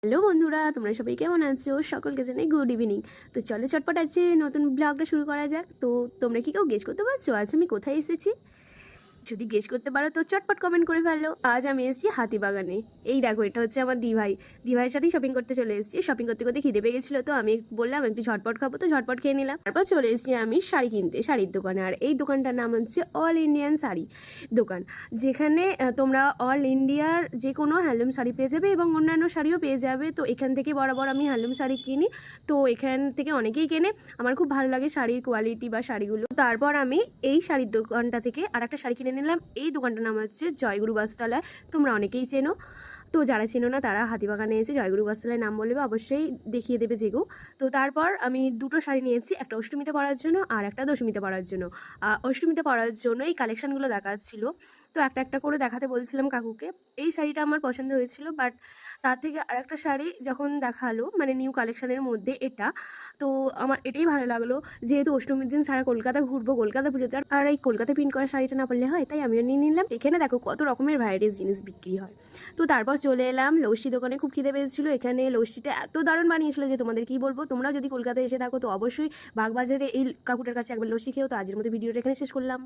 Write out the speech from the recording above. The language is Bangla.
হ্যালো বন্ধুরা, তোমরা সবাই কেমন আছো? সকলকে জানাই গুড ইভিনিং। তো চলো চটপট আছে নতুন ব্লগটা শুরু করা যাক। তো তোমরা কি কেউ গেস করতে পারছো আজ আমি কোথায় এসেছি? যদি গেস করতে পারো তো চটপট কমেন্ট করে ফেলো। আজ আমি এসেছি হাতিবাগানে। এই দেখো, এটা হচ্ছে আমার দিভাইয়ের সাথেই শপিং করতে চলে এসেছি। শপিং করতে করতে খিদে পেয়ে গেছিলো, তো আমি বললাম একটু ঝটপট খাবো, তো ঝটপট খেয়ে নিলাম। তারপর চলে এসেছি আমি শাড়ি কিনতে, শাড়ির দোকানে। আর এই দোকানটার নাম হচ্ছে অল ইন্ডিয়ান শাড়ি দোকান, যেখানে তোমরা অল ইন্ডিয়ার যে কোনো হ্যান্ডলুম শাড়ি পেয়ে যাবে এবং অন্যান্য শাড়িও পেয়ে যাবে। তো এখান থেকে বরাবর আমি হ্যান্ডলুম শাড়ি কিনি, তো এখান থেকে অনেকেই কেনে। আমার খুব ভালো লাগে শাড়ির কোয়ালিটি বা শাড়িগুলো। তারপর আমি এই শাড়ির দোকানটা থেকে আর একটা শাড়ি কিনে নিলাম। এই দোকানটার নাম হচ্ছে জয়গুরু বস্ত্রালয়, তোমরা অনেকেই চেনো। তো যারা চেনো না তারা হাতিবাগানে এসে জয়গুরু বস্ত্রালয় নাম বলবে, অবশ্যই দেখিয়ে দেবে যেগো। তো তারপর আমি দুটো শাড়ি নিয়েছি, একটা অষ্টমীতে পরার জন্য আর একটা দশমীতে পরার জন্য। অষ্টমীতে পরার জন্য এই কালেকশানগুলো দেখাচ্ছিল, তো একটা একটা করে দেখাতে বলছিলাম কাকুকে। এই শাড়িটা আমার পছন্দ হয়েছিল, বাট তার থেকে আরেকটা শাড়ি যখন দেখালো, মানে নিউ কালেকশানের মধ্যে এটা, তো আমার এটাই ভালো লাগলো। যেহেতু অষ্টমীর দিন সারা কলকাতা ঘুরবো, কলকাতা পুজোতে আর এই কলকাতা প্রিন্ট করা শাড়িটা না পরলে হয়, তাই আমিও নিয়ে নিলাম। এখানে দেখো কত রকমের ভ্যারাইটিস জিনিস বিক্রি হয়। তো তারপর চলে এলাম লস্যি দোকানে। খুব খিদে পেয়েছিল, এখানে লস্যিটা এত দারুণ বানিয়েছিল যে তোমাদের কি বলবো। তোমরা যদি কলকাতায় এসে থাকো তো অবশ্যই বাগবাজারে এই কাকুটার কাছে একবার লস্যি খেও। তো আজকের মতো ভিডিওটা এখানে শেষ করলাম।